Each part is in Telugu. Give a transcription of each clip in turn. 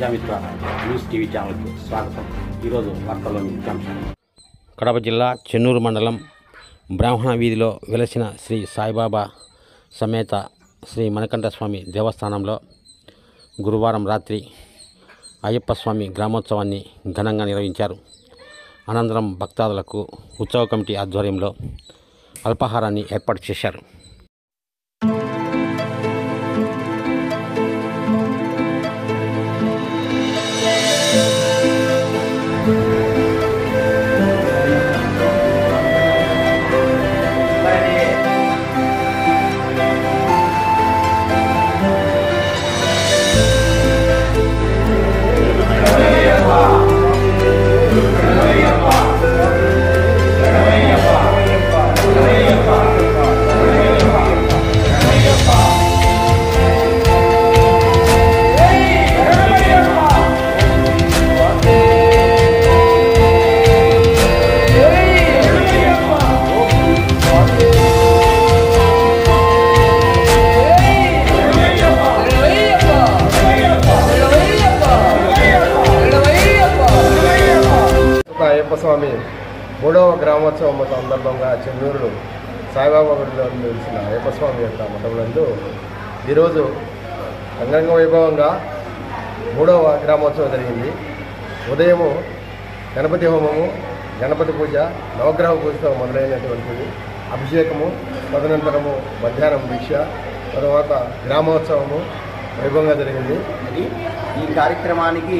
ప్రజామిత్ర న్యూస్ టీవీ ఛానల్కు స్వాగతం. ఈరోజు వార్తల్లోని ముఖ్యాంశాలు. కడప జిల్లా చెన్నూరు మండలం బ్రాహ్మణ వీధిలో వెలసిన శ్రీ సాయిబాబా సమేత శ్రీ మణికంఠస్వామి దేవస్థానంలో గురువారం రాత్రి అయ్యప్ప స్వామి గ్రామోత్సవాన్ని ఘనంగా నిర్వహించారు. అనంతరం భక్తాదులకు ఉత్సవ కమిటీ ఆధ్వర్యంలో అల్పాహారాన్ని ఏర్పాటు చేశారు. అయ్యప్ప స్వామి 3వ గ్రామోత్సవం సందర్భంగా చెన్నూరులో సాయిబాబా గుడిలో నిలిచిన అయ్యప్ప స్వామి యొక్క మఠంలో ఈరోజు అంగరంగ వైభవంగా 3వ గ్రామోత్సవం జరిగింది. ఉదయము గణపతి హోమము, గణపతి పూజ, నవగ్రహ పూజతో మొదలైనటువంటిది అభిషేకము, తదనంతరము మధ్యాహ్నం దీక్ష, తర్వాత గ్రామోత్సవము వైభవంగా జరిగింది. ఈ కార్యక్రమానికి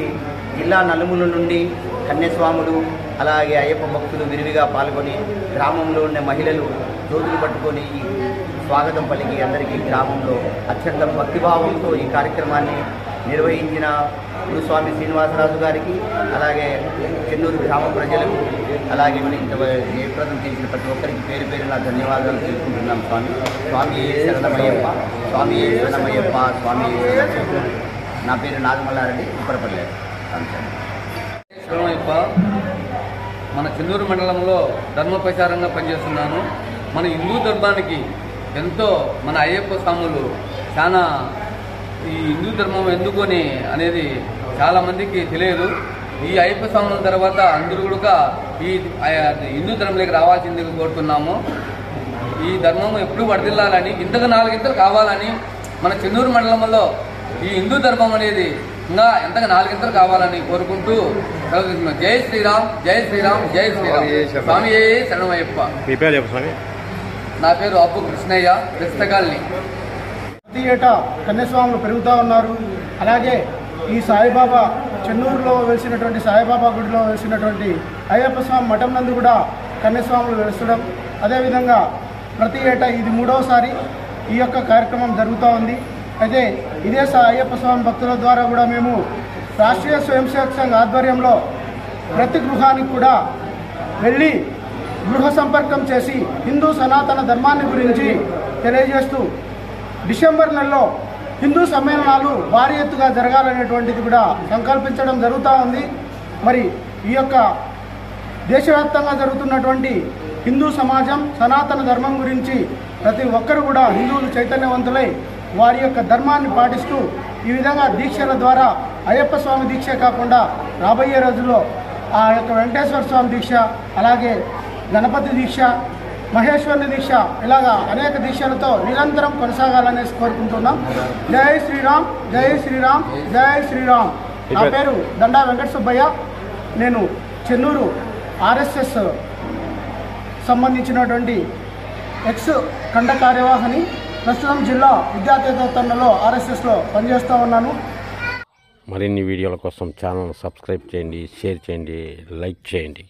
జిల్లా నలుమూల నుండి కన్యస్వాములు అలాగే అయ్యప్ప భక్తులు విరివిగా పాల్గొని గ్రామంలో ఉన్న మహిళలు జ్యోతులు పట్టుకొని స్వాగతం పలికి అందరికీ గ్రామంలో అత్యంత భక్తిభావంతో ఈ కార్యక్రమాన్ని నిర్వహించిన గురుస్వామి శ్రీనివాసరాజు గారికి, అలాగే చెన్నూరు గ్రామ ప్రజలకు, అలాగే జయప్రదం చేసిన ప్రతి ఒక్కరికి పేరు పేరున ధన్యవాదాలు తెలుపుకుంటున్నాం. స్వామి శరణమయ్యప్ప, స్వామి శరణమయ్యప్ప, స్వామి నా పేరు నాగమల్లారెడ్డి, ఉప్పరపల్లి. శరణమయ్యప్ప. మన చెన్నూరు మండలంలో ధర్మప్రచారంగా పనిచేస్తున్నాను. మన హిందూ ధర్మానికి ఎంతో మన అయ్యప్ప స్వాములు చాలా ఈ హిందూ ధర్మం ఎందుకొని అనేది చాలామందికి తెలియదు. ఈ అయ్యప్ప స్వాముల తర్వాత అందరూ కూడా ఈ హిందూ ధర్మంలోకి రావాల్సిందిగా కోరుతున్నాము. ఈ ధర్మం ఎప్పుడు వర్ధిల్లాలని, ఇంతకు 4 ఇంతలు కావాలని, మన చెన్నూరు మండలంలో ఈ హిందూ ధర్మం అనేది ఇంకా ఎంతగా 4 ఇంతలు కావాలని కోరుకుంటూ జై శ్రీరామ్, జై శ్రీరామ్, జై శ్రీరామ్. స్వామి శరణమయ్యప్ప. మీ పేరు చెప్పు స్వామి. నా పేరు అబ్బు కృష్ణయ్య, వెస్తకాల్ని. ప్రతి ఏటా కన్యస్వాములు పెరుగుతూ ఉన్నారు. అలాగే ఈ సాయిబాబా చెన్నూరులో వెలిసినటువంటి సాయిబాబా గుడిలో వెలిసినటువంటి అయ్యప్ప స్వామి మఠం నందు కూడా కన్యస్వాములు వెలుస్తడం, అదేవిధంగా ప్రతి ఏటా ఇది 3వసారి ఈ యొక్క కార్యక్రమం జరుగుతూ ఉంది. అయితే ఇదే అయ్యప్ప స్వామి భక్తుల ద్వారా కూడా మేము రాష్ట్రీయ స్వయం సేవక సంఘ ఆధ్వర్యంలో ప్రతి గృహానికి కూడా వెళ్ళి గృహ సంపర్కం చేసి హిందూ సనాతన ధర్మాన్ని గురించి తెలియజేస్తూ డిసెంబర్ నెలలో హిందూ సమ్మేళనాలు భారీ ఎత్తుగా జరగాలనేటువంటిది కూడా సంకల్పించడం జరుగుతూ ఉంది. మరి ఈ యొక్క దేశవ్యాప్తంగా జరుగుతున్నటువంటి హిందూ సమాజం సనాతన ధర్మం గురించి ప్రతి ఒక్కరు కూడా హిందువులు చైతన్యవంతులై వారి యొక్క ధర్మాన్ని పాటిస్తూ ఈ విధంగా దీక్షల ద్వారా అయ్యప్ప స్వామి దీక్ష కాకుండా రాబోయే రోజుల్లో ఆ యొక్క వెంకటేశ్వర స్వామి దీక్ష, అలాగే గణపతి దీక్ష, మహేశ్వరుని దీక్ష, ఇలాగా అనేక దీక్షలతో నిరంతరం కొనసాగాలనేసి కోరుకుంటున్నాం. జై శ్రీరామ్, జై శ్రీరామ్, జై శ్రీరామ్. నా పేరు దండా వెంకట సుబ్బయ్య. నేను చెన్నూరు ఆర్ఎస్ఎస్ సంబంధించినటువంటి ఎక్స్ ఖండ కార్యవాహిని. ప్రస్తుతం జిల్లా విద్యార్థితంలో ఆర్ఎస్ఎస్లో పనిచేస్తూ ఉన్నాను. మరిన్ని వీడియోల కోసం ఛానల్ సబ్స్క్రైబ్ చేయండి, షేర్ చేయండి, లైక్ చేయండి.